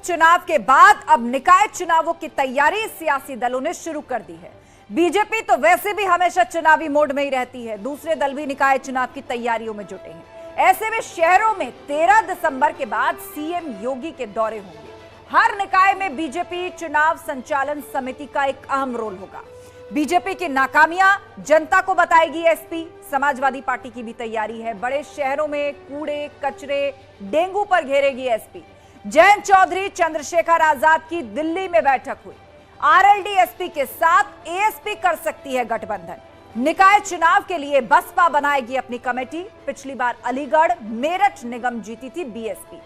उपचुनाव के बाद अब निकाय चुनावों की तैयारी सियासी दलों ने शुरू कर दी है। बीजेपी तो वैसे भी हमेशा चुनावी मोड में ही रहती है, दूसरे दल भी निकाय चुनाव की तैयारियों में जुटे हैं। ऐसे में शहरों में 13 दिसंबर के बाद सीएम योगी के दौरे होंगे। हर निकाय में बीजेपी चुनाव संचालन समिति का एक अहम रोल होगा। बीजेपी की नाकामियां जनता को बताएगी एसपी। समाजवादी पार्टी की भी तैयारी है। बड़े शहरों में कूड़े कचरे डेंगू पर घेरेगी एसपी। जयंत चौधरी चंद्रशेखर आजाद की दिल्ली में बैठक हुई। आरएलडी एसपी के साथ एएसपी कर सकती है गठबंधन। निकाय चुनाव के लिए बसपा बनाएगी अपनी कमेटी। पिछली बार अलीगढ़ मेरठ निगम जीती थी बीएसपी।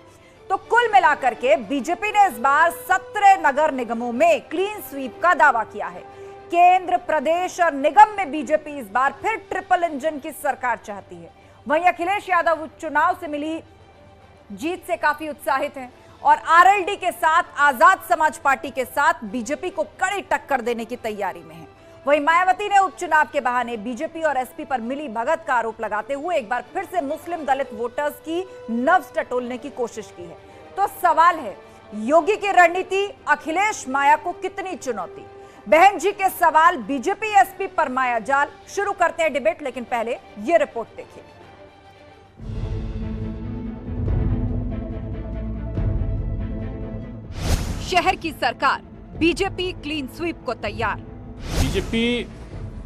तो कुल मिलाकर के बीजेपी ने इस बार 17 नगर निगमों में क्लीन स्वीप का दावा किया है। केंद्र प्रदेश और निगम में बीजेपी इस बार फिर ट्रिपल इंजन की सरकार चाहती है। वहीं अखिलेश यादव चुनाव से मिली जीत से काफी उत्साहित हैं और आरएलडी के साथ आजाद समाज पार्टी के साथ बीजेपी को कड़ी टक्कर देने की तैयारी में है। वहीं मायावती ने उपचुनाव के बहाने बीजेपी और एसपी पर मिली भगत का आरोप लगाते हुए एक बार फिर से मुस्लिम दलित वोटर्स की नब्ज टटोलने की कोशिश की है। तो सवाल है, योगी की रणनीति अखिलेश माया को कितनी चुनौती? बहन जी के सवाल बीजेपी एसपी पर माया जाल। शुरू करते हैं डिबेट, लेकिन पहले यह रिपोर्ट देखिए। शहर की सरकार बीजेपी क्लीन स्वीप को तैयार। बीजेपी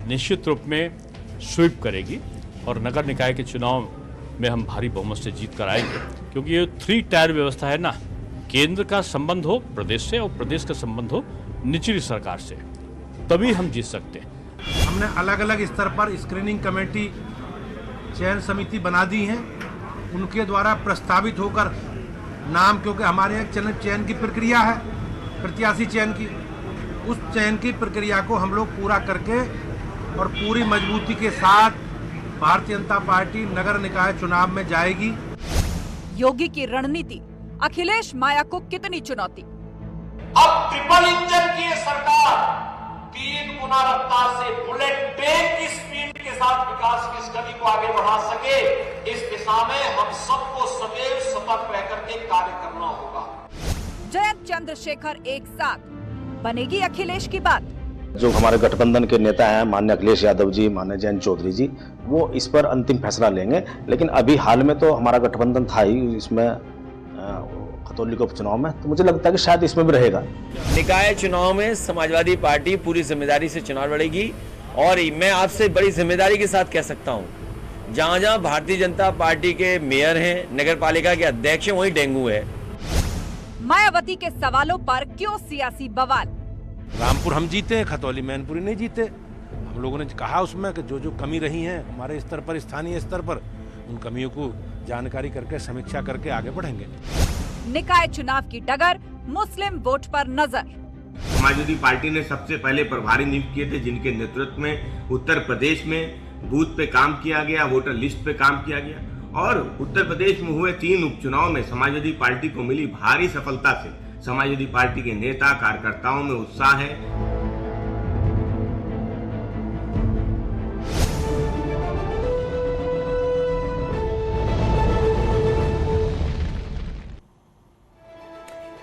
निश्चित रूप में स्वीप करेगी और नगर निकाय के चुनाव में हम भारी बहुमत से जीत कर आएंगे, क्योंकि ये 3 टायर व्यवस्था है ना। केंद्र का संबंध हो प्रदेश से और प्रदेश का संबंध हो निचली सरकार से, तभी हम जीत सकते हैं। हमने अलग अलग स्तर पर स्क्रीनिंग कमेटी चयन समिति बना दी है। उनके द्वारा प्रस्तावित होकर नाम, क्योंकि हमारे यहाँ चयन की प्रक्रिया है, प्रत्याशी चयन की, उस चयन की प्रक्रिया को हम लोग पूरा करके और पूरी मजबूती के साथ भारतीय जनता पार्टी नगर निकाय चुनाव में जाएगी। योगी की रणनीति अखिलेश माया को कितनी चुनौती? अब ट्रिपल इंजन की ये सरकार 3 गुना रफ्तार से बुलेट ट्रेन की स्पीड के साथ विकास की इस गति को आगे बढ़ा सके, इस दिशा में हम सबको सदैव सतर्क रह करके कार्य करना होगा। जयंत चंद्रशेखर एक साथ, बनेगी अखिलेश की बात? जो हमारे गठबंधन के नेता हैं माननीय अखिलेश यादव जी, माननीय जयंत चौधरी जी, वो इस पर अंतिम फैसला लेंगे। लेकिन अभी हाल में तो हमारा गठबंधन था ही इसमें खतौली के उपचुनाव में, तो मुझे लगता है कि शायद इसमें भी रहेगा। निकाय चुनाव में समाजवादी पार्टी पूरी जिम्मेदारी से चुनाव लड़ेगी और मैं आपसे बड़ी जिम्मेदारी के साथ कह सकता हूँ, जहाँ जहाँ भारतीय जनता पार्टी के मेयर हैं, नगर पालिका के अध्यक्ष हैं, वहीं डेंगू है। मायावती के सवालों पर क्यों सियासी बवाल? रामपुर हम जीते, खतौली मैनपुरी नहीं जीते। हम लोगों ने कहा उसमें कि जो जो कमी रही है हमारे स्तर पर, स्थानीय स्तर पर, उन कमियों को जानकारी करके समीक्षा करके आगे बढ़ेंगे। निकाय चुनाव की डगर, मुस्लिम वोट पर नजर। समाजवादी पार्टी ने सबसे पहले प्रभारी नियुक्त किए थे, जिनके नेतृत्व में उत्तर प्रदेश में बूथ पे काम किया गया, वोटर लिस्ट पे काम किया गया और उत्तर प्रदेश में हुए 3 उपचुनाव में समाजवादी पार्टी को मिली भारी सफलता से समाजवादी पार्टी के नेता कार्यकर्ताओं में उत्साह है।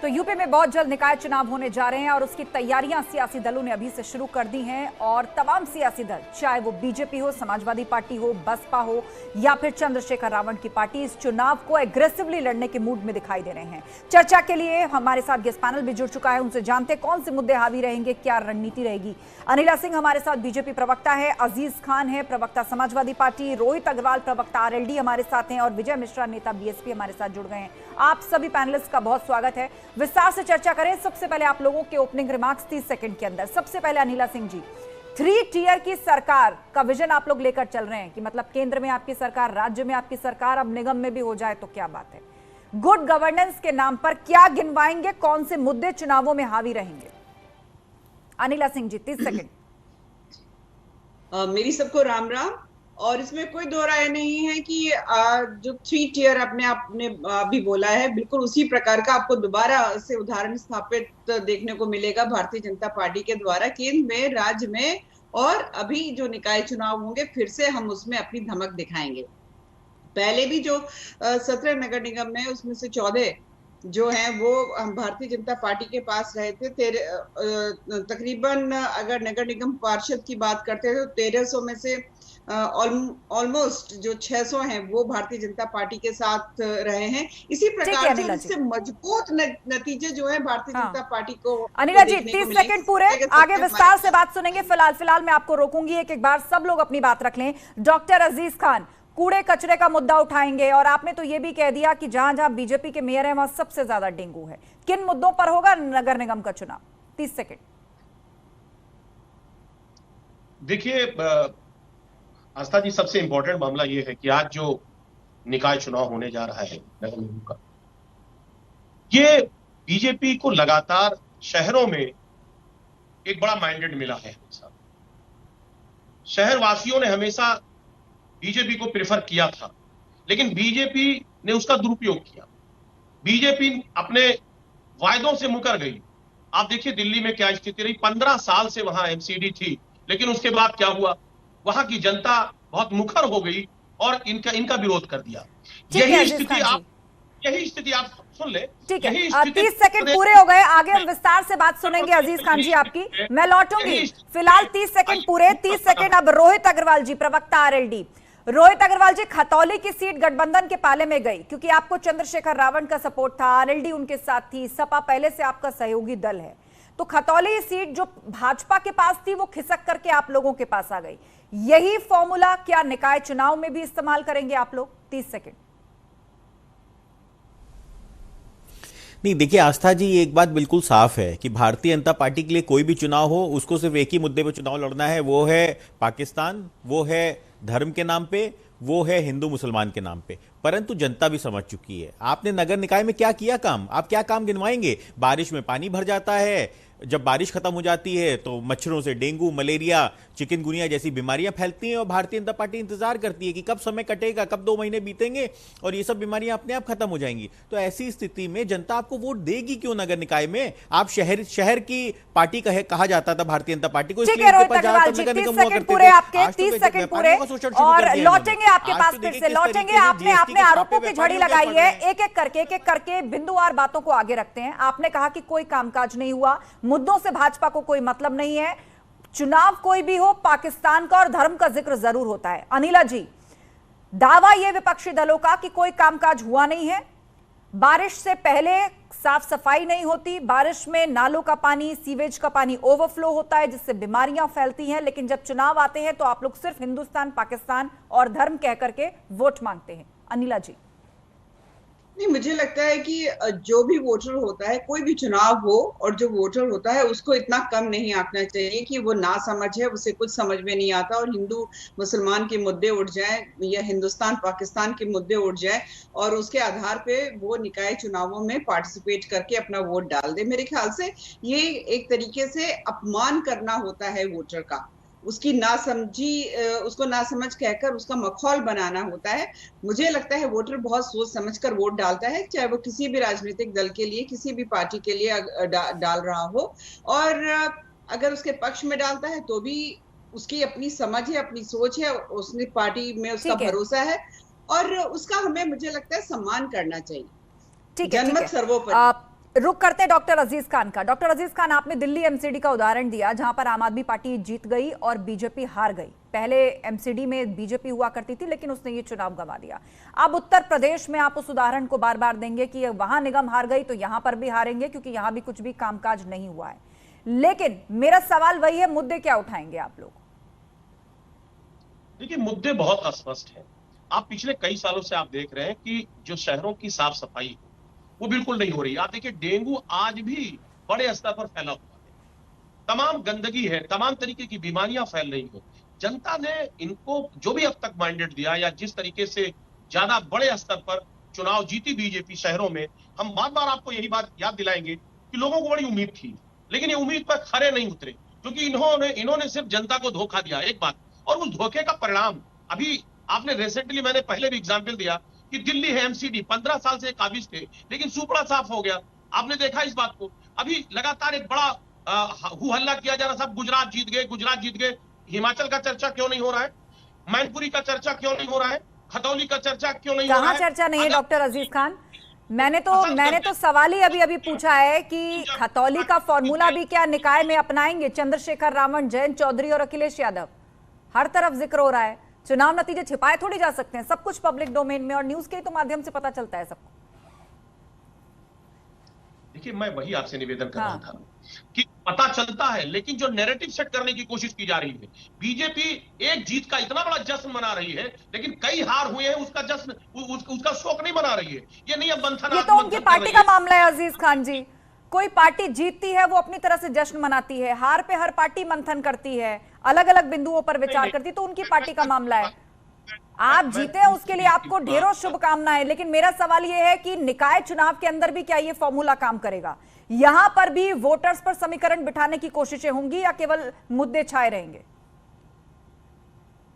तो यूपी में बहुत जल्द निकाय चुनाव होने जा रहे हैं और उसकी तैयारियां सियासी दलों ने अभी से शुरू कर दी हैं और तमाम सियासी दल, चाहे वो बीजेपी हो, समाजवादी पार्टी हो, बसपा हो या फिर चंद्रशेखर रावण की पार्टी, इस चुनाव को एग्रेसिवली लड़ने के मूड में दिखाई दे रहे हैं। चर्चा के लिए हमारे साथ गेस्ट पैनल भी जुड़ चुका है, उनसे जानते कौन से मुद्दे हावी रहेंगे, क्या रणनीति रहेगी। अनिला सिंह हमारे साथ बीजेपी प्रवक्ता है, अजीज खान है प्रवक्ता समाजवादी पार्टी, रोहित अग्रवाल प्रवक्ता आरएलडी हमारे साथ हैं और विजय मिश्रा नेता बीएसपी हमारे साथ जुड़ गए हैं। आप सभी पैनलिस्ट का बहुत स्वागत है। विस्तार से चर्चा करें। सबसे पहले आप लोगों के ओपनिंग रिमार्क्स 30 सेकंड के अंदर। सबसे पहले अनिला सिंह जी, 3 टियर की सरकार का विजन आप लोग लेकर चल रहे हैं कि मतलब केंद्र में आपकी सरकार, राज्य में आपकी सरकार, अब निगम में भी हो जाए तो क्या बात है। गुड गवर्नेंस के नाम पर क्या गिनवाएंगे, कौन से मुद्दे चुनावों में हावी रहेंगे? अनिला सिंह जी 30 सेकंड। मेरी सबको राम राम। और इसमें कोई दो राय नहीं है कि जो 3 टियर आपने अभी बोला है, बिल्कुल उसी प्रकार का आपको दोबारा से उदाहरण स्थापित देखने को मिलेगा भारतीय जनता पार्टी के द्वारा केंद्र में, राज्य में, और अभी जो निकाय चुनाव होंगे फिर से हम उसमें अपनी धमक दिखाएंगे। पहले भी जो 17 नगर निगम में उसमें से 14 जो हैं वो भारतीय जनता पार्टी के पास रहे थे। तकरीबन अगर नगर निगम पार्षद की बात करते हैं तो 1300 में से ऑलमोस्ट जो 600 हैं वो भारतीय जनता पार्टी के साथ रहे हैं। इसी प्रकार से इससे मजबूत नतीजे जो है भारतीय जनता पार्टी को। अनिला जी 30 सेकंड पूरे, आगे विस्तार से बात सुनेंगे। फिलहाल मैं आपको रोकूंगी, एक बार सब लोग अपनी बात रख लें। डॉक्टर अजीज खान, कूड़े कचरे का मुद्दा उठाएंगे और आपने तो ये भी कह दिया कि जहां जहां बीजेपी के मेयर हैं वहां सबसे ज्यादा डेंगू है। किन मुद्दों पर होगा नगर निगम का चुनाव? 30 सेकंड। देखिए आस्था जी, सबसे इंपॉर्टेंट मामला ये है कि आज जो निकाय चुनाव होने जा रहा है नगर निगम का, ये बीजेपी को लगातार शहरों में एक बड़ा माइंडेड मिला है। शहर वासियों ने हमेशा बीजेपी को प्रेफर किया था, लेकिन बीजेपी ने उसका दुरुपयोग किया। बीजेपी अपने वायदों से मुकर गई। आप देखिए दिल्ली में क्या स्थिति रही। 15 साल से वहां एमसीडी थी, लेकिन उसके बाद क्या हुआ, वहां की जनता बहुत मुखर हो गई और इनका विरोध कर दिया। यही स्थिति आप सुन ले। ठीक है, 30 सेकंड पूरे हो गए, आगे हम विस्तार से बात सुनेंगे अजीज खान जी आपकी, मैं लौटूंगी। फिलहाल 30 सेकंड पूरे, 30 सेकंड अब रोहित अग्रवाल जी, प्रवक्ता आरएलडी। रोहित अग्रवाल जी, खतौली की सीट गठबंधन के पाले में गई क्योंकि आपको चंद्रशेखर रावण का सपोर्ट था, आरएलडी उनके साथ थी, सपा पहले से आपका सहयोगी दल है, तो खतौली सीट जो भाजपा के पास थी वो खिसक करके आप लोगों के पास आ गई। यही फॉर्मूला क्या निकाय चुनाव में भी इस्तेमाल करेंगे आप लोग? 30 सेकंड। नहीं, देखिए आस्था जी, एक बात बिल्कुल साफ है कि भारतीय जनता पार्टी के लिए कोई भी चुनाव हो, उसको सिर्फ एक ही मुद्दे पे चुनाव लड़ना है, वो है पाकिस्तान, वो है धर्म के नाम पे, वो है हिंदू मुसलमान के नाम पे। परंतु जनता भी समझ चुकी है आपने नगर निकाय में क्या किया काम। आप क्या काम गिनवाएंगे? बारिश में पानी भर जाता है, जब बारिश खत्म हो जाती है तो मच्छरों से डेंगू, मलेरिया, चिकनगुनिया जैसी बीमारियां फैलती हैं और भारतीय जनता पार्टी इंतजार करती है कि कब समय कटेगा, कब 2 महीने बीतेंगे और ये सब बीमारियां अपने आप खत्म हो जाएंगी। तो ऐसी स्थिति में जनता आपको वोट देगी क्यों नगर निकाय में? आप शहर की पार्टी कहा जाता था भारतीय जनता पार्टी को, इसलिए उनके पास ज्यादातर नगर निगम हुआ करते थे। आपके 30 सेकंड पूरे और लौटेंगे आपके पास, फिर से लौटेंगे। आपने आरोपों की झड़ी लगाई है, एक एक करके बिंदुवार बातों को आगे रखते हैं। आपने कहा कि कोई कामकाज नहीं हुआ, मुद्दों से भाजपा को कोई मतलब नहीं है, चुनाव कोई भी हो पाकिस्तान का और धर्म का जिक्र जरूर होता है। अनिला जी, दावा यह विपक्षी दलों का कि कोई कामकाज हुआ नहीं है, बारिश से पहले साफ सफाई नहीं होती, बारिश में नालों का पानी, सीवेज का पानी ओवरफ्लो होता है जिससे बीमारियां फैलती हैं, लेकिन जब चुनाव आते हैं तो आप लोग सिर्फ हिंदुस्तान, पाकिस्तान और धर्म कह करके वोट मांगते हैं। अनिला जी। नहीं, मुझे लगता है कि जो भी वोटर होता है, कोई भी चुनाव हो और जो वोटर होता है उसको इतना कम नहीं आंकना चाहिए कि वो ना समझ है, उसे कुछ समझ में नहीं आता और हिंदू मुसलमान के मुद्दे उठ जाए या हिंदुस्तान पाकिस्तान के मुद्दे उठ जाए और उसके आधार पे वो निकाय चुनावों में पार्टिसिपेट करके अपना वोट डाल दे। मेरे ख्याल से ये एक तरीके से अपमान करना होता है वोटर का, उसकी उसको नासमझ कहकर उसका मखौल बनाना होता है। मुझे लगता है वोटर बहुत सोच समझकर वोट डालता है, चाहे वो किसी भी राजनीतिक दल के लिए, किसी भी पार्टी के लिए डाल रहा हो, और अगर उसके पक्ष में डालता है तो भी उसकी अपनी समझ है, अपनी सोच है, उसने पार्टी में उसका भरोसा है और उसका हमें, मुझे लगता है, सम्मान करना चाहिए। जनमत सर्वोपरि। रुक करते डॉक्टर अजीज खान का। डॉक्टर अजीज खान, आपने दिल्ली एमसीडी का उदाहरण दिया जहां पर आम आदमी पार्टी जीत गई और बीजेपी हार गई। पहले एमसीडी में बीजेपी हुआ करती थी लेकिन उसने ये चुनाव गंवा दिया। अब उत्तर प्रदेश में आप उस उदाहरण को बार बार देंगे कि वहां निगम हार गई तो यहां पर भी हारेंगे क्योंकि यहां भी कुछ भी कामकाज नहीं हुआ है। लेकिन मेरा सवाल वही है, मुद्दे क्या उठाएंगे आप लोग? देखिए, मुद्दे बहुत अस्पष्ट हैं। आप पिछले कई सालों से आप देख रहे हैं कि जो शहरों की साफ सफाई वो बिल्कुल नहीं हो रही। आप देखिए, डेंगू आज भी बड़े स्तर पर फैला हुआ है, तमाम गंदगी है, तमाम तरीके की बीमारियां फैल रही हो। जनता ने इनको जो भी अब तक मैंडेट दिया या जिस तरीके से ज्यादा बड़े स्तर पर चुनाव जीती बीजेपी शहरों में, हम बार बार आपको यही बात याद दिलाएंगे कि लोगों को बड़ी उम्मीद थी, लेकिन ये उम्मीद पर खरे नहीं उतरे क्योंकि इन्होंने सिर्फ जनता को धोखा दिया, एक बात। और उस धोखे का परिणाम अभी आपने रिसेंटली, मैंने पहले भी एग्जाम्पल दिया कि दिल्ली है एमसीडी, 15 साल से काबिज थे लेकिन सुपड़ा साफ हो गया। आपने देखा इस बात को। अभी लगातार एक बड़ा हु हल्ला किया जा रहा, सब गुजरात जीत गए। हिमाचल का चर्चा क्यों नहीं हो रहा है? मैनपुरी का चर्चा क्यों नहीं हो रहा है? खतौली का चर्चा क्यों नहीं हो रहा है? कहां चर्चा नहीं है डॉक्टर अजीज खान? मैंने तो सवाल ही अभी पूछा है कि खतौली का फॉर्मूला भी क्या निकाय में अपनाएंगे चंद्रशेखर रावण, जयंत चौधरी और अखिलेश यादव? हर तरफ जिक्र हो रहा है, चुनाव नतीजे छिपाए थोड़ी जा सकते हैं, सब कुछ पब्लिक डोमेन में और न्यूज के तो माध्यम से पता चलता है सबको। देखिए, मैं वही आपसे निवेदन कर रहा था कि पता चलता है, लेकिन जो नैरेटिव सेट करने की कोशिश की जा रही है, बीजेपी एक जीत का इतना बड़ा जश्न मना रही है, लेकिन कई हार हुए हैं उसका जश्न, उसका शोक नहीं मना रही है। ये नहीं अब मंथन, ये तो उनकी पार्टी का मामला है अजीज खान जी। कोई पार्टी जीतती है वो अपनी तरह से जश्न मनाती है, हार पे हर पार्टी मंथन करती है, अलग अलग बिंदुओं पर विचार करती है, तो उनकी पार्टी का मामला है। आप जीते हैं उसके लिए आपको ढेरों शुभकामनाएं, लेकिन मेरा सवाल यह है कि निकाय चुनाव के अंदर भी क्या ये फॉर्मूला काम करेगा? यहां पर भी वोटर्स पर समीकरण बिठाने की कोशिशें होंगी या केवल मुद्दे छाए रहेंगे?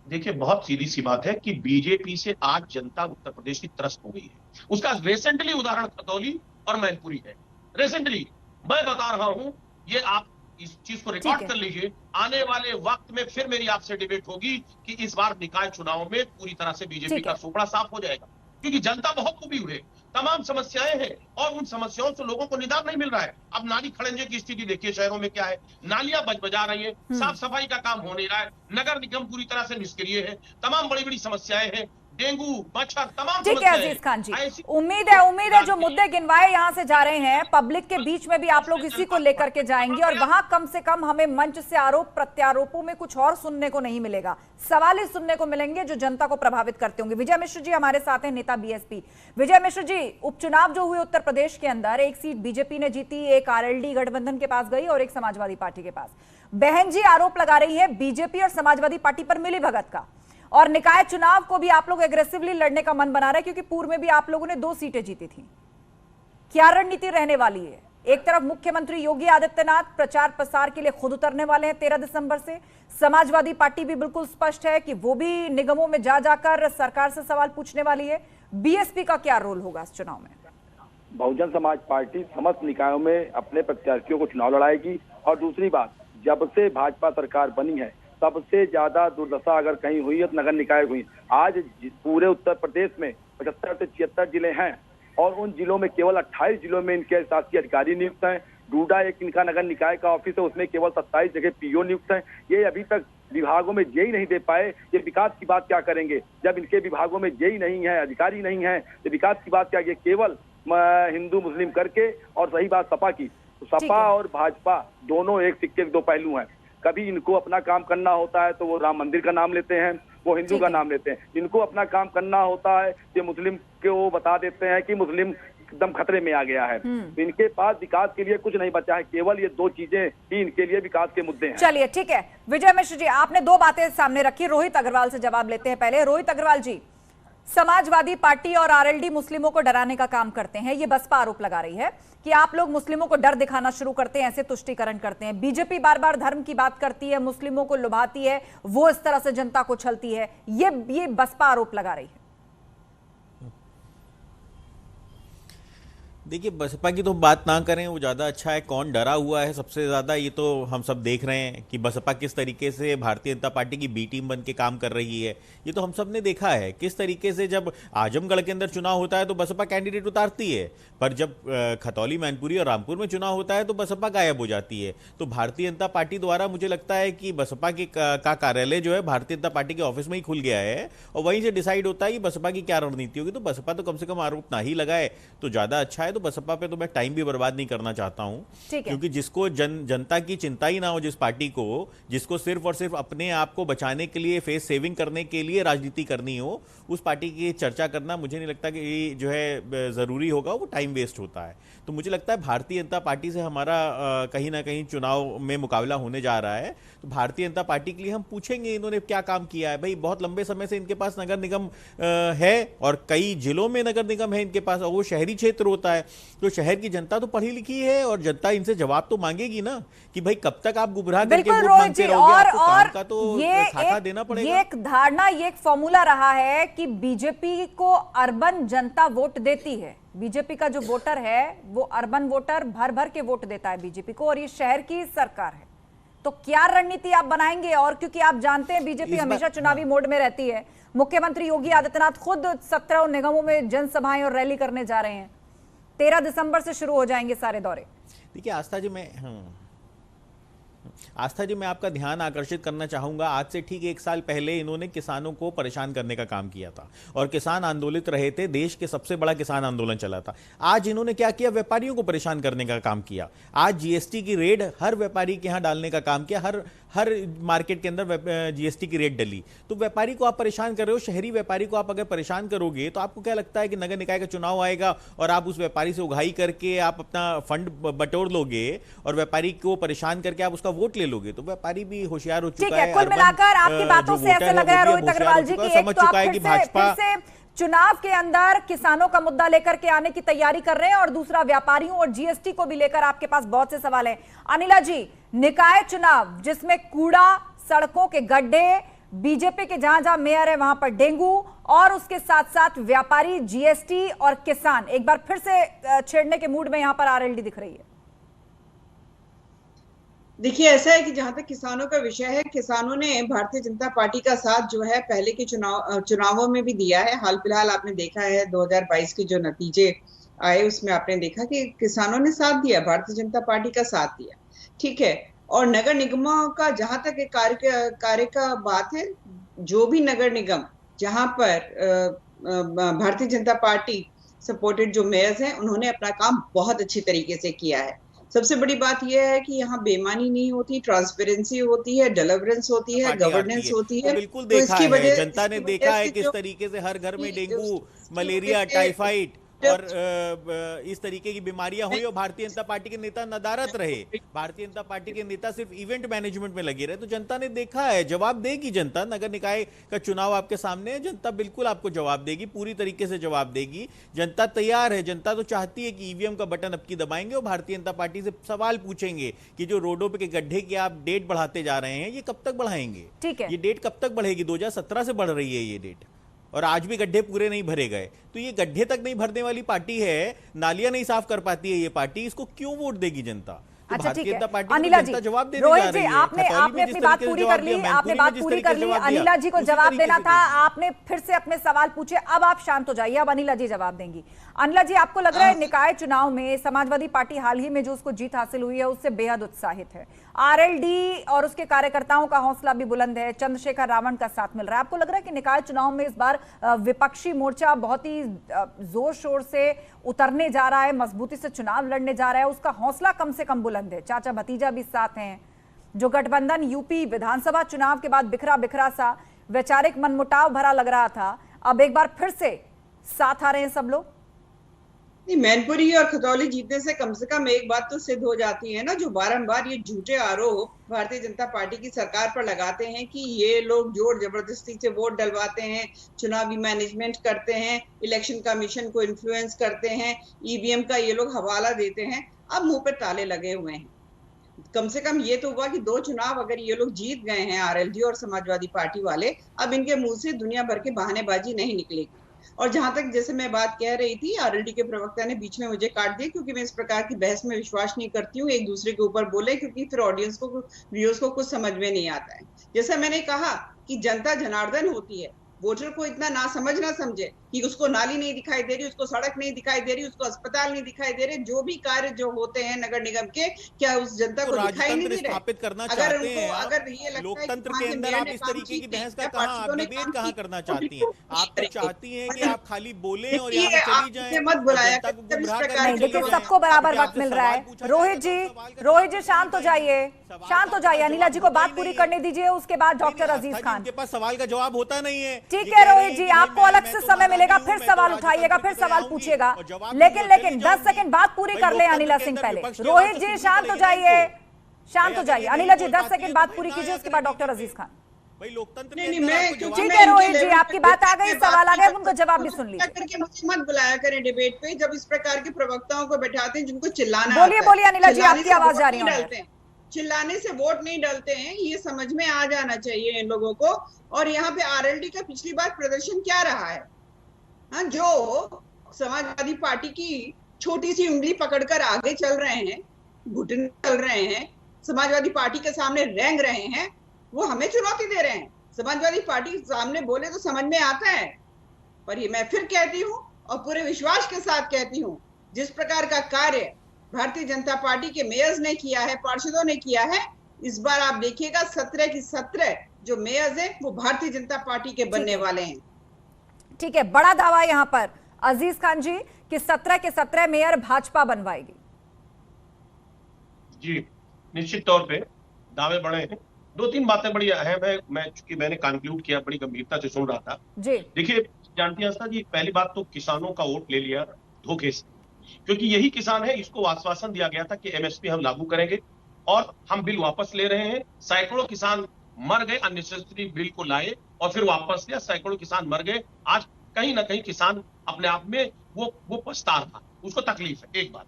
देखिए, बहुत सीधी सी बात है कि बीजेपी से आज जनता उत्तर प्रदेश की त्रस्त हो गई है। उसका रिसेंटली उदाहरण खतौली और मैनपुरी है। रिसेंटली मैं बता रहा हूं, ये आप इस चीज को रिकॉर्ड कर लीजिए। आने वाले वक्त में फिर मेरी आपसे डिबेट होगी कि इस बार निकाय चुनाव में पूरी तरह से बीजेपी का सुपड़ा साफ हो जाएगा, क्योंकि जनता बहुत कुबी हुई है, तमाम समस्याएं हैं और उन समस्याओं से लोगों को निदान नहीं मिल रहा है। अब नाली खड़ंजे की स्थिति देखिए शहरों में क्या है, नालियां बजा रही है, साफ सफाई का काम हो नहीं रहा है, नगर निगम पूरी तरह से निष्क्रिय है, तमाम बड़ी बड़ी समस्याएं हैं, डेंगू, मच्छर, तमाम। ठीक है अजीज खान जी, उम्मीद है जो मुद्दे गिनवाए यहाँ से जा रहे हैं पब्लिक के बीच में भी आप लोग इसी को लेकर के जाएंगे और वहां कम से कम हमें मंच से आरोप प्रत्यारोपों में कुछ और सुनने को नहीं मिलेगा, सवाल ही सुनने को मिलेंगे जो जनता को प्रभावित करते होंगे। विजय मिश्र जी हमारे साथ हैं, नेता बीएसपी। विजय मिश्र जी, उपचुनाव जो हुए उत्तर प्रदेश के अंदर, एक सीट बीजेपी ने जीती, एक आरएलडी गठबंधन के पास गई और एक समाजवादी पार्टी के पास। बहन जी आरोप लगा रही है बीजेपी और समाजवादी पार्टी पर मिलीभगत का, और निकाय चुनाव को भी आप लोग एग्रेसिवली लड़ने का मन बना रहे हैं, क्योंकि पूर्व में भी आप लोगों ने 2 सीटें जीती थी। क्या रणनीति रहने वाली है? एक तरफ मुख्यमंत्री योगी आदित्यनाथ प्रचार प्रसार के लिए खुद उतरने वाले हैं 13 दिसंबर से। समाजवादी पार्टी भी बिल्कुल स्पष्ट है कि वो भी निगमों में जा जाकर सरकार से सवाल पूछने वाली है। बीएसपी का क्या रोल होगा इस चुनाव में? बहुजन समाज पार्टी समस्त निकायों में अपने प्रत्याशियों को चुनाव लड़ाएगी। और दूसरी बात, जब से भाजपा सरकार बनी है सबसे ज्यादा दुर्दशा अगर कहीं हुई है तो नगर निकाय हुई। आज पूरे उत्तर प्रदेश में 75 से 76 जिले हैं और उन जिलों में केवल 28 जिलों में इनके शासकीय अधिकारी नियुक्त हैं। डूडा एक इनका नगर निकाय का ऑफिस है, उसमें केवल 27 जगह पीओ नियुक्त हैं। ये अभी तक विभागों में जेई नहीं दे पाए। ये विकास की बात क्या करेंगे जब इनके विभागों में जेई नहीं है, अधिकारी नहीं है, तो विकास की बात क्या? ये केवल हिंदू मुस्लिम करके। और सही बात सपा की, तो सपा और भाजपा दोनों एक सिक्के के 2 पहलू हैं। कभी इनको अपना काम करना होता है तो वो राम मंदिर का नाम लेते हैं, वो हिंदू का नाम लेते हैं। इनको अपना काम करना होता है कि मुस्लिम के वो बता देते हैं कि मुस्लिम एकदम खतरे में आ गया है। तो इनके पास विकास के लिए कुछ नहीं बचा है, केवल ये 2 चीजें ही इनके लिए विकास के मुद्दे हैं। चलिए ठीक है विजय मिश्र जी, आपने 2 बातें सामने रखी। रोहित अग्रवाल से जवाब लेते हैं पहले। रोहित अग्रवाल जी, समाजवादी पार्टी और आरएलडी मुस्लिमों को डराने का काम करते हैं, ये बसपा आरोप लगा रही है कि आप लोग मुस्लिमों को डर दिखाना शुरू करते हैं, ऐसे तुष्टीकरण करते हैं। बीजेपी बार बार धर्म की बात करती है, मुस्लिमों को लुभाती है, वो इस तरह से जनता को छलती है, ये बसपा आरोप लगा रही है। देखिए, बसपा की तो बात ना करें, वो ज़्यादा अच्छा है। कौन डरा हुआ है सबसे ज़्यादा, ये तो हम सब देख रहे हैं कि बसपा किस तरीके से भारतीय जनता पार्टी की बी टीम बन के काम कर रही है। ये तो हम सब ने देखा है किस तरीके से जब आजमगढ़ के अंदर चुनाव होता है तो बसपा कैंडिडेट उतारती है, पर जब खतौली, मैनपुरी और रामपुर में चुनाव होता है तो बसपा गायब हो जाती है। तो भारतीय जनता पार्टी द्वारा मुझे लगता है कि बसपा के का कार्यालय जो है भारतीय जनता पार्टी के ऑफिस में ही खुल गया है और वहीं से डिसाइड होता है कि बसपा की क्या रणनीति होगी। तो बसपा तो कम से कम आरोप ना ही लगाए तो ज़्यादा अच्छा है। तो बसपा पे तो मैं टाइम भी बर्बाद नहीं करना चाहता हूं, क्योंकि जिसको जनता की चिंता ही ना हो, जिस पार्टी को, जिसको सिर्फ और सिर्फ अपने आप को बचाने के लिए, फेस सेविंग करने के लिए राजनीति करनी हो, उस पार्टी की चर्चा करना मुझे नहीं लगता कि जो है जरूरी होगा, वो टाइम वेस्ट होता है। तो मुझे लगता है भारतीय जनता पार्टी से हमारा कहीं ना कहीं चुनाव में मुकाबला होने जा रहा है। तो भारतीय जनता पार्टी के लिए हम पूछेंगे इन्होंने क्या काम किया है। भाई बहुत लंबे समय से इनके पास नगर निगम है और कई जिलों में नगर निगम है इनके पास, और वो शहरी क्षेत्र होता है। तो शहर की जनता तो पढ़ी लिखी है और जनता इनसे जवाब तो मांगेगी ना कि भाई कब तक आप गुमराह करके वोट मांगते रहोगे, आपको काम का तो खाका देना पड़ेगा। ये एक धारणा, ये एक फॉर्मूला रहा है कि बीजेपी को अर्बन जनता वोट देती है। बीजेपी का जो वोटर है वो अर्बन वोटर भर भर के वोट देता है बीजेपी को, और ये शहर की सरकार है। तो क्या रणनीति आप बनाएंगे? और क्योंकि आप जानते हैं बीजेपी हमेशा चुनावी मोड में रहती है, मुख्यमंत्री योगी आदित्यनाथ खुद 17 निगमों में जनसभाएं और रैली करने जा रहे हैं, 13 दिसंबर से शुरू हो जाएंगे सारे दौरे। देखिए आस्था जी, मैं आपका ध्यान आकर्षित करना चाहूंगा। आज से ठीक 1 साल पहले इन्होंने किसानों को परेशान करने का काम किया था और किसान आंदोलित रहे थे, देश के सबसे बड़ा किसान आंदोलन चला था। आज इन्होंने क्या किया? व्यापारियों को परेशान करने का काम किया। आज जीएसटी की रेड हर व्यापारी के यहां डालने का काम किया, हर मार्केट के अंदर जीएसटी की रेट डली। तो व्यापारी को आप परेशान कर रहे हो, शहरी व्यापारी को आप अगर परेशान करोगे तो आपको क्या लगता है कि नगर निकाय का चुनाव आएगा और आप उस व्यापारी से उगाही करके आप अपना फंड बटोर लोगे और व्यापारी को परेशान करके आप उसका वोट ले लोगे? तो व्यापारी भी होशियार हो चुका है। कुल मिलाकर आपकी बातों से ऐसा लग रहा है रोहित अग्रवाल जी की समझ चुका है कि भाजपा चुनाव के अंदर किसानों का मुद्दा लेकर के आने की तैयारी कर रहे हैं और दूसरा व्यापारियों और जीएसटी को भी लेकर आपके पास बहुत से सवाल हैं। अनिला जी, निकाय चुनाव जिसमें कूड़ा, सड़कों के गड्ढे, बीजेपी के जहां जहां मेयर है वहां पर डेंगू और उसके साथ साथ व्यापारी, जीएसटी और किसान एक बार फिर से छेड़ने के मूड में यहां पर आरएलडी दिख रही है। देखिए, ऐसा है कि जहां तक किसानों का विषय है, किसानों ने भारतीय जनता पार्टी का साथ जो है पहले के चुनावों में भी दिया है। हाल फिलहाल आपने देखा है 2022 के जो नतीजे आए उसमें आपने देखा कि किसानों ने साथ दिया, भारतीय जनता पार्टी का साथ दिया, ठीक है। और नगर निगमों का जहां तक कार्य का बात है, जो भी नगर निगम जहां पर भारतीय जनता पार्टी सपोर्टेड जो मेयर्स हैं उन्होंने अपना काम बहुत अच्छी तरीके से किया है। सबसे बड़ी बात यह है कि यहाँ बेईमानी नहीं होती, ट्रांसपेरेंसी होती है, डिलीवरेंस होती है, गवर्नेंस होती है। बिल्कुल देखा है, जनता ने देखा है किस तरीके से हर घर में डेंगू, मलेरिया, टाइफाइड और इस तरीके की बीमारियां हुई और भारतीय जनता पार्टी के नेता नदारत रहे। भारतीय जनता पार्टी के नेता सिर्फ इवेंट मैनेजमेंट में लगे रहे। तो जनता ने देखा है, जवाब देगी जनता। नगर निकाय का चुनाव आपके सामने है, जनता बिल्कुल आपको जवाब देगी, पूरी तरीके से जवाब देगी। जनता तैयार है, जनता तो चाहती है कि ईवीएम का बटन अब की दबाएंगे और भारतीय जनता पार्टी से सवाल पूछेंगे कि जो रोडों पे के गड्ढे की आप डेट बढ़ाते जा रहे हैं, ये कब तक बढ़ाएंगे? ठीक है, ये डेट कब तक बढ़ेगी? 2017 से बढ़ रही है ये डेट और आज भी गड्ढे पूरे नहीं भरे गए। तो ये गड्ढे तक नहीं भरने वाली पार्टी है, नालियां नहीं साफ कर पाती है ये पार्टी, इसको क्यों वोट देगी जनता? तो अच्छा, ठीक है अनिला जी, जवाब देने रोहित जी, आपने अपनी बात पूरी कर ली, आपने बात पूरी कर ली। अनिला जी को जवाब देना था, आपने फिर से अपने सवाल पूछे, अब आप शांत हो जाइए, अब अनिला जी जवाब देंगी। अनिला जी, आपको लग रहा है निकाय चुनाव में समाजवादी पार्टी हाल ही में जो उसको जीत हासिल हुई है उससे बेहद उत्साहित है, आरएलडी और उसके कार्यकर्ताओं का हौसला भी बुलंद है, चंद्रशेखर रावण का साथ मिल रहा है। आपको लग रहा है कि निकाय चुनाव में इस बार विपक्षी मोर्चा बहुत ही जोर शोर से उतरने जा रहा है, मजबूती से चुनाव लड़ने जा रहा है, उसका हौसला कम से कम बुलंद है, चाचा भतीजा भी साथ हैं, जो गठबंधन यूपी विधानसभा चुनाव के बाद बिखरा बिखरा सा वैचारिक मनमुटाव भरा लग रहा था, अब एक बार फिर से साथ आ रहे हैं सब लोग? नहीं, मैनपुरी और खतौली जीतने से कम एक बात तो सिद्ध हो जाती है ना, जो बारंबार ये झूठे आरोप भारतीय जनता पार्टी की सरकार पर लगाते हैं कि ये लोग जोर जबरदस्ती से वोट डलवाते हैं, चुनावी मैनेजमेंट करते हैं, इलेक्शन कमीशन को इन्फ्लुएंस करते हैं, ईवीएम का ये लोग हवाला देते हैं, अब मुंह पे ताले लगे हुए हैं। कम से कम ये तो हुआ कि 2 चुनाव अगर ये लोग जीत गए हैं, आरएलडी और समाजवादी पार्टी वाले, अब इनके मुंह से दुनिया भर के बहानेबाजी नहीं निकलेगी। और जहां तक जैसे मैं बात कह रही थी, आरएलडी के प्रवक्ता ने बीच में मुझे काट दिया, क्योंकि मैं इस प्रकार की बहस में विश्वास नहीं करती हूँ, एक दूसरे के ऊपर बोले, क्योंकि फिर ऑडियंस को, व्यूअर्स को कुछ समझ में नहीं आता है। जैसा मैंने कहा कि जनता जनार्दन होती है, वोटर को इतना ना समझे कि उसको नाली नहीं दिखाई दे रही, उसको सड़क नहीं दिखाई दे रही, उसको अस्पताल नहीं दिखाई दे रहे, जो भी कार्य जो होते हैं नगर निगम के, क्या उस जनता को दिखाई नहीं दे रहे? स्थापित करना अगर चाहते हैं, अगर ये लगता लोकतंत्र के अंदर आप इस तरीके की बहस का कहां डिबेट कहां करना चाहती हैं? आप तो चाहती हैं कि आप खाली बोलें और यहाँ चली जाएं, मत बुलाया। देखिए, सबको बराबर वक्त मिल रहा है। रोहित जी शांत हो जाइए, शांत हो जाइए, अनिला जी को बात पूरी करने दीजिए, उसके बाद डॉक्टर अजीज खान। के पास सवाल का जवाब होता नहीं है। ठीक है रोहित जी, आपको अलग से समय मिलेगा, फिर सवाल उठाइएगा, फिर सवाल पूछिएगा, लेकिन 10 सेकंड बात पूरी कर ले अनिला सिंह पहले। रोहित जी शांत हो जाइए, शांत हो जाइए। अनिला जी 10 सेकंड बात पूरी कीजिए, उसके बाद डॉक्टर अजीज खान। लोकतंत्र ठीक है रोहित जी, आपकी बात आ गई, सवाल आ गए, उनको जवाब भी सुन लीजिए। करके मुझे मत बुलाया करें डिबेट पे, जब इस प्रकार के प्रवक्ताओं को बैठाते हैं जिनको चिल्लाना। बोलिए अनिला जी, आपकी आवाज जा रही है। चिल्लाने से वोट नहीं डलते हैं, ये समझ में आ जाना चाहिए इन लोगों को। और यहाँ पे आरएलडी का पिछली बार प्रदर्शन क्या रहा है? हाँ, जो समाजवादी पार्टी की छोटी सी उंगली पकड़कर आगे चल रहे हैं, घुटने चल रहे हैं, समाजवादी पार्टी के सामने रेंग रहे हैं, वो हमें चुनौती दे रहे हैं। समाजवादी पार्टी के सामने बोले तो समझ में आता है, पर ये मैं फिर कहती हूँ और पूरे विश्वास के साथ कहती हूँ, जिस प्रकार का कार्य भारतीय जनता पार्टी के मेयर्स ने किया है, पार्षदों ने किया है, इस बार आप देखिएगा 17 की 17 जो मेयर्स हैं वो भारतीय जनता पार्टी के बनने वाले हैं। ठीक है, बड़ा दावा यहाँ पर अजीज खान जी कि 17 के 17 मेयर भाजपा बनवाएगी। जी निश्चित तौर पे दावे बड़े हैं। दो तीन बातें बड़ी अहम है, चूंकि मैंने कंक्लूड किया, बड़ी गंभीरता से सुन रहा था जी। देखिए जानती हैं आस्था जी, पहली बात तो किसानों का वोट ले लिया धोखे से, क्योंकि यही किसान है, इसको आश्वासन दिया गया था कि एमएसपी हम लागू करेंगे और हम बिल वापस ले रहे हैं। सैकड़ों किसान मर गए, अननेसेसरी बिल को लाए और फिर वापस लिया, सैकड़ों किसान मर गए। आज कहीं ना कहीं किसान अपने आप में वो पछता रहा, उसको तकलीफ है। एक बात,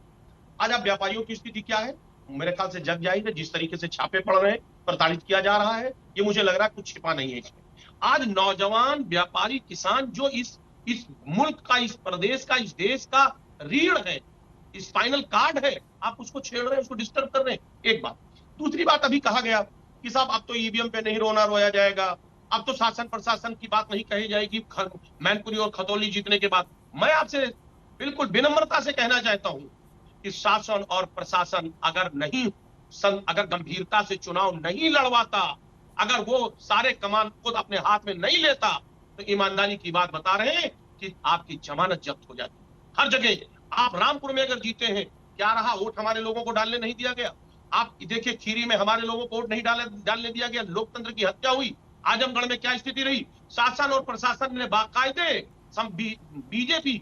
आज आप व्यापारियों की स्थिति क्या है, मेरे ख्याल से जग जाहिर है, जिस तरीके से छापे पड़ रहे हैं, प्रताड़ित किया जा रहा है, ये मुझे लग रहा है कुछ छिपा नहीं है इसमें। आज नौजवान व्यापारी किसान जो इस मुल्क का, इस प्रदेश का, इस देश का रीढ़ है, स्पाइनल कार्ड है, आप उसको छेड़ रहे हैं, उसको डिस्टर्ब कर रहे हैं। एक बात। दूसरी बात, अभी कहा गया कि साहब अब तो ईवीएम पे नहीं रोया जाएगा, अब तो शासन प्रशासन की बात नहीं कही जाएगी मैनपुरी और खतौली जीतने के बाद। मैं आपसे बिल्कुल विनम्रता से कहना चाहता हूं कि शासन और प्रशासन अगर गंभीरता से चुनाव नहीं लड़वाता, अगर वो सारे कमान खुद अपने हाथ में नहीं लेता, तो ईमानदारी की बात बता रहे हैं कि आपकी जमानत जब्त हो जाती। हर जगह आप रामपुर में अगर जीते हैं, क्या रहा, वोट हमारे लोगों को डालने नहीं दिया गया। आप देखिए खीरी में हमारे लोगों को वोट नहीं डालने दिया गया, लोकतंत्र की हत्या हुई। आजमगढ़ में क्या स्थिति रही, शासन और प्रशासन ने बाकायदे बीजेपी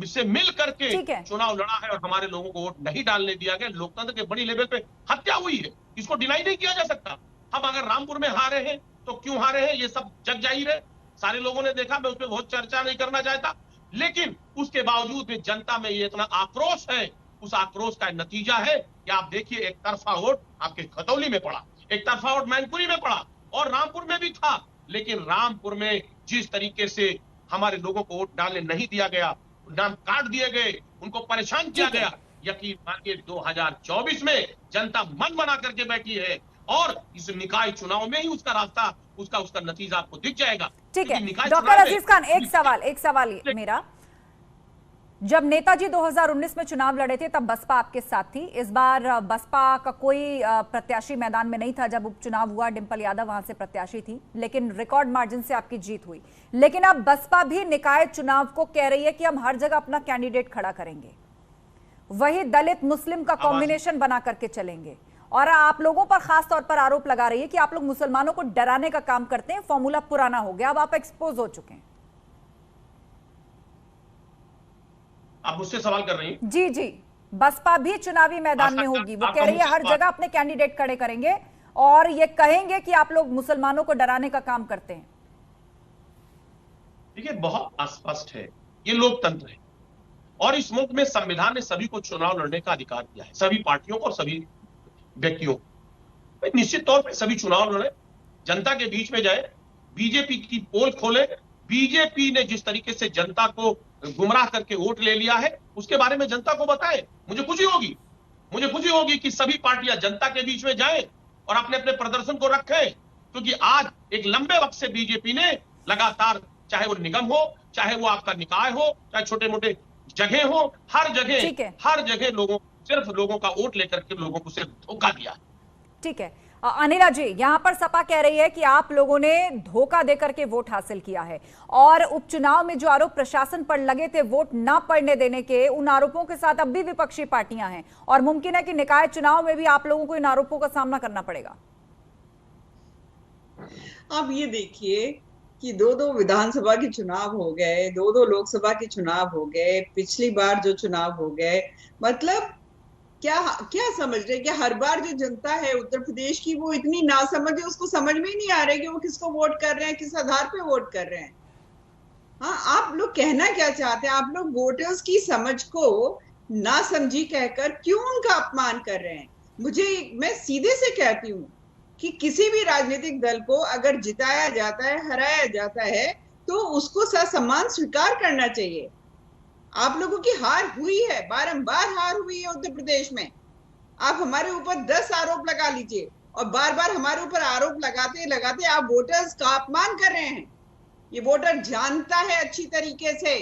से मिल करके चुनाव लड़ा है और हमारे लोगों को वोट नहीं डालने दिया गया। लोकतंत्र के बड़ी लेवल पे हत्या हुई है, इसको डिनाई नहीं किया जा सकता। हम अगर रामपुर में हारे हैं तो क्यों हारे हैं, ये सब जग जाहिर है, सारे लोगों ने देखा। मैं उस पर बहुत चर्चा नहीं करना चाहता, लेकिन उसके बावजूद भी जनता में ये इतना आक्रोश है। उस आक्रोश का नतीजा है कि आप देखिए, एक तरफा वोट आपके खतौली में पड़ा, एक तरफा वोट मैनपुरी में पड़ा और रामपुर में भी था। लेकिन रामपुर में जिस तरीके से हमारे लोगों को वोट डालने नहीं दिया गया, नाम काट दिए गए, उनको परेशान किया गया, यकीन मानिए 2024 में जनता मन बना करके बैठी है और इस निकाय चुनाव में ही उसका रास्ता, उसका नतीजा आपको दिख जाएगा। ठीक है डॉक्टर अजीज खान, एक सवाल मेरा, जब नेताजी 2019 में चुनाव लड़े थे तब बसपा आपके साथ थी। इस बार बसपा का कोई प्रत्याशी मैदान में नहीं था। जब उपचुनाव हुआ, डिंपल यादव वहां से प्रत्याशी थी, लेकिन रिकॉर्ड मार्जिन से आपकी जीत हुई। लेकिन अब बसपा भी निकाय चुनाव को कह रही है कि हम हर जगह अपना कैंडिडेट खड़ा करेंगे, वही दलित मुस्लिम का कॉम्बिनेशन बना करके चलेंगे, और आप लोगों पर खास तौर पर आरोप लगा रही है कि आप लोग मुसलमानों को डराने का काम करते हैं। फॉर्मूला पुराना हो गया, अब आप एक्सपोज हो चुके हैं। आप मुझसे सवाल कर रही हैं? जी, बसपा भी चुनावी मैदान में होगी। वो कह रही है हर जगह अपने कैंडिडेट खड़े करेंगे और ये कहेंगे कि आप लोग मुसलमानों को डराने का काम करते हैं। देखिए, बहुत स्पष्ट है, ये लोकतंत्र है और इस मुल्क में संविधान ने सभी को चुनाव लड़ने का अधिकार दिया है, सभी पार्टियों को और सभी व्यक्तियों को। निश्चित तौर पर सभी चुनाव लड़े, जनता के बीच में जाए, बीजेपी की पोल खोले। बीजेपी ने जिस तरीके से जनता को गुमराह करके वोट ले लिया है, उसके बारे में जनता को बताए। मुझे खुशी होगी कि सभी पार्टियां जनता के बीच में जाएं और अपने अपने प्रदर्शन को रखें, क्योंकि आज एक लंबे वक्त से बीजेपी ने लगातार, चाहे वो निगम हो, चाहे वो आपका निकाय हो, चाहे छोटे मोटे जगह हो, हर जगह सिर्फ लोगों का वोट लेकर के लोगों को सिर्फ धोखा दिया। ठीक है अनिला जी, यहां पर सपा कह रही है कि आप लोगों ने धोखा देकर के वोट हासिल किया है, और उपचुनाव में जो आरोप प्रशासन पर लगे थे वोट ना पड़ने देने के, उन आरोपों के साथ अब भी विपक्षी पार्टियां हैं और मुमकिन है कि निकाय चुनाव में भी आप लोगों को इन आरोपों का सामना करना पड़ेगा। आप ये देखिए कि दो विधानसभा के चुनाव हो गए, दो लोकसभा के चुनाव हो गए, पिछली बार जो चुनाव हो गए, मतलब क्या समझ रहे कि हर बार जो जनता है उत्तर प्रदेश की वो इतनी नासमझ है, उसको समझ में ही नहीं आ रहा है कि वो किसको वोट कर रहे हैं, किस आधार पे वोट कर रहे हैं। हाँ, आप लोग कहना क्या चाहते हैं? आप लोग वोटर्स की समझ को नासमझी कहकर क्यों उनका अपमान कर रहे हैं? मैं सीधे से कहती हूँ कि किसी भी राजनीतिक दल को अगर जिताया जाता है, हराया जाता है, तो उसको ससम्मान स्वीकार करना चाहिए। आप लोगों की हार हुई है, बारंबार हार हुई है उत्तर प्रदेश में। आप हमारे ऊपर 10 आरोप लगा लीजिए और बार बार हमारे ऊपर आरोप लगाते लगाते आप वोटर्स का अपमान कर रहे हैं। ये वोटर जानता है अच्छी तरीके से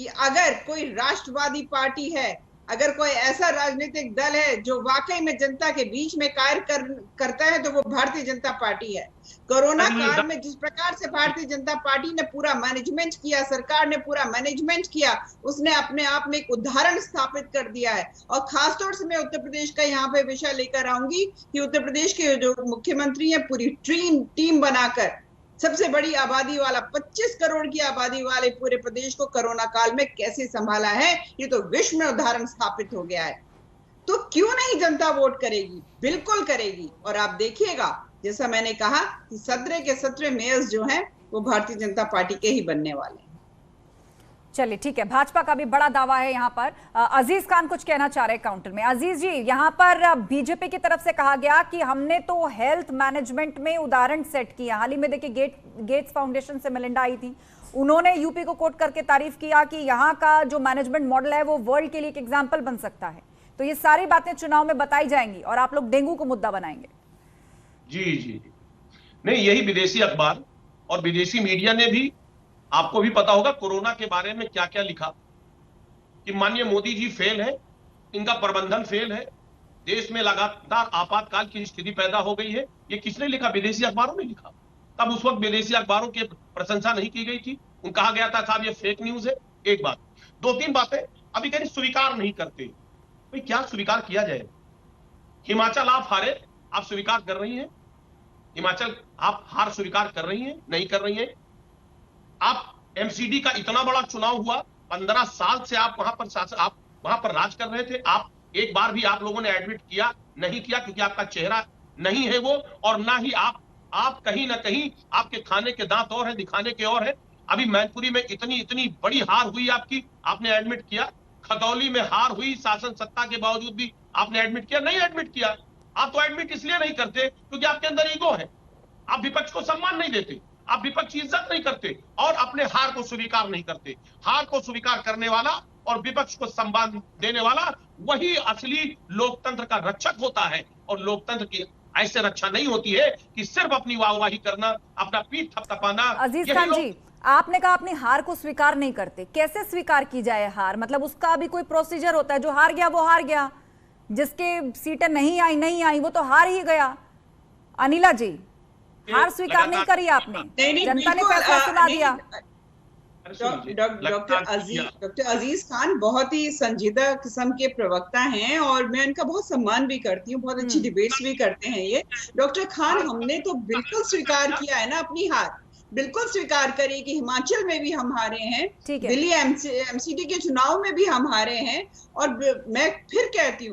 कि अगर कोई राष्ट्रवादी पार्टी है, अगर कोई ऐसा राजनीतिक दल है जो वाकई में जनता के बीच में कार्य करता है, तो वो भारतीय जनता पार्टी है। कोरोना काल में जिस प्रकार से भारतीय जनता पार्टी ने पूरा मैनेजमेंट किया, सरकार ने पूरा मैनेजमेंट किया, उसने अपने आप में एक उदाहरण स्थापित कर दिया है। और खासतौर से मैं उत्तर प्रदेश का यहाँ पे विषय लेकर आऊंगी कि उत्तर प्रदेश के जो मुख्यमंत्री हैं, पूरी टीम बनाकर सबसे बड़ी आबादी वाला 25 करोड़ की आबादी वाले पूरे प्रदेश को कोरोना काल में कैसे संभाला है, ये तो विश्व में उदाहरण स्थापित हो गया है। तो क्यों नहीं जनता वोट करेगी? बिल्कुल करेगी। और आप देखिएगा, जैसा मैंने कहा कि 17 के 17 मेयर्स जो हैं वो भारतीय जनता पार्टी के ही बनने वाले हैं। चलिए ठीक है, भाजपा का भी बड़ा दावा है यहाँ पर। अजीज खान कुछ कहना चाह रहे हैं काउंटर में। अजीज जी, यहाँ पर बीजेपी की तरफ से कहा गया कि हमने तो हेल्थ मैनेजमेंट में उदाहरण सेट किया। हाल ही में देखिए गेट्स फाउंडेशन से मेलिंडा आई थी, उन्होंने यूपी को कोट करके तारीफ किया कि यहाँ का जो मैनेजमेंट मॉडल है वो वर्ल्ड के लिए एक एग्जाम्पल बन सकता है। तो ये सारी बातें चुनाव में बताई जाएंगी और आप लोग डेंगू को मुद्दा बनाएंगे। जी नहीं, यही विदेशी अखबार और विदेशी मीडिया ने भी, आपको भी पता होगा कोरोना के बारे में क्या क्या लिखा कि माननीय मोदी जी फेल है, इनका प्रबंधन फेल है, देश में लगातार आपातकाल की स्थिति पैदा हो गई है। ये किसने लिखा? विदेशी अखबारों ने लिखा। तब उस वक्त विदेशी अखबारों की प्रशंसा नहीं की गई थी, कहा गया था साहब ये फेक न्यूज है। एक बात, 2-3 बातें अभी कहीं स्वीकार नहीं करते। भाई क्या स्वीकार किया जाए? हिमाचल आप हारे, आप स्वीकार कर रही हैं? हिमाचल आप हार स्वीकार कर रही हैं? नहीं कर रही हैं। आप एमसीडी का इतना बड़ा चुनाव हुआ, 15 साल से आप वहां पर राज कर रहे थे। आप एक बार भी आप लोगों ने एडमिट किया नहीं किया, क्योंकि आपका चेहरा नहीं है वो, और ना ही आप कहीं ना कहीं आपके खाने के दांत और है, दिखाने के और है। अभी मैनपुरी में इतनी बड़ी हार हुई आपकी, आपने एडमिट किया। खतौली में हार हुई, शासन सत्ता के बावजूद भी आपने एडमिट किया? नहीं एडमिट किया। आप तो एडमिट इसलिए नहीं करते क्योंकि आपके अंदर ईगो है, आप विपक्ष को सम्मान नहीं देते, आप विपक्ष की इज्जत नहीं करते और अपने हार को स्वीकार नहीं करते। हार को स्वीकार करने वाला और विपक्ष को सम्मान देने वाला वही असली लोकतंत्र का रक्षक होता है। और लोकतंत्र की ऐसे रक्षा नहीं होती है कि सिर्फ अपनी वाहवाही करना, अपना पीठ थपथपाना। अजीज खान जी, आपने कहा अपनी हार को स्वीकार नहीं करते, कैसे स्वीकार की जाए हार? मतलब उसका भी कोई प्रोसीजर होता है। जो हार गया वो हार गया, जिसके सीटें नहीं आई वो तो हार ही गया। अनिला जी, हार स्वीकार नहीं करी आपने, जनता ने फैसला सुना दिया। डॉक्टर अजीज खान बहुत ही संजीदा किस्म के प्रवक्ता हैं और मैं इनका बहुत सम्मान भी करती हूँ, बहुत अच्छी डिबेट्स भी करते हैं ये। डॉक्टर खान, हमने तो बिल्कुल स्वीकार किया है ना अपनी हार, बिल्कुल स्वीकार करिए कि हिमाचल में भी हम हारे हैं, दिल्ली एमसीडी के चुनाव में भी हम हारे हैं। और मैं फिर कहती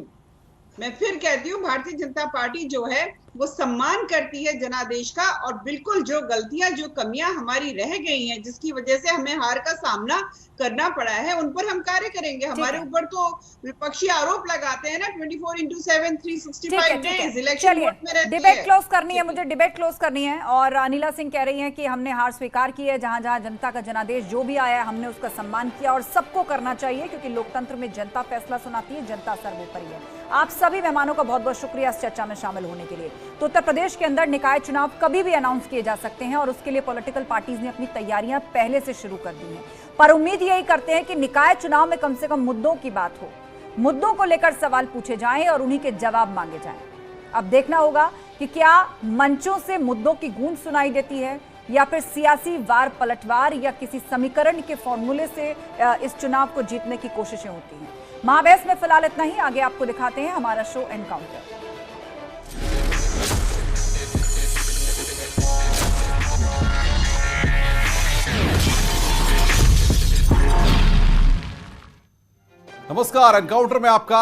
हूँ भारतीय जनता पार्टी जो है वो सम्मान करती है जनादेश का, और बिल्कुल जो गलतियां, जो कमियां हमारी रह गई हैं, जिसकी वजह से हमें हार का सामना करना पड़ा है, उन पर हम कार्य करेंगे। हमारे ऊपर तो विपक्षी आरोप लगाते हैं ना 24/7 365 डेज इलेक्शन मोड में रहते हैं। डिबेट क्लोज करनी है, मुझे डिबेट क्लोज करनी है। और अनिला सिंह कह रही हैं कि हमने हार स्वीकार की है, जहां जहां जनता का जनादेश जो भी आया हमने उसका सम्मान किया, और सबको करना चाहिए क्योंकि लोकतंत्र में जनता फैसला सुनाती है, जनता सर्वोपरि है। आप सभी मेहमानों का बहुत बहुत शुक्रिया इस चर्चा में शामिल होने के लिए। तो उत्तर प्रदेश के अंदर निकाय चुनाव कभी भी अनाउंस किए जा सकते हैं और उसके लिए पॉलिटिकल पार्टीज ने अपनी तैयारियां पहले से शुरू कर दी हैं, पर उम्मीद यही करते हैं कि निकाय चुनाव में कम से कम मुद्दों की बात हो, मुद्दों को लेकर सवाल पूछे जाएं और उन्हीं के जवाब मांगे जाएं। अब देखना होगा कि क्या मंचों से मुद्दों की गूंज सुनाई देती है या फिर सियासी वार पलटवार या किसी समीकरण के फॉर्मूले से इस चुनाव को जीतने की कोशिशें होती हैं। महाबहस में फिलहाल इतना ही, आगे आपको दिखाते हैं हमारा शो एनकाउंटर। नमस्कार, एनकाउंटर में आपका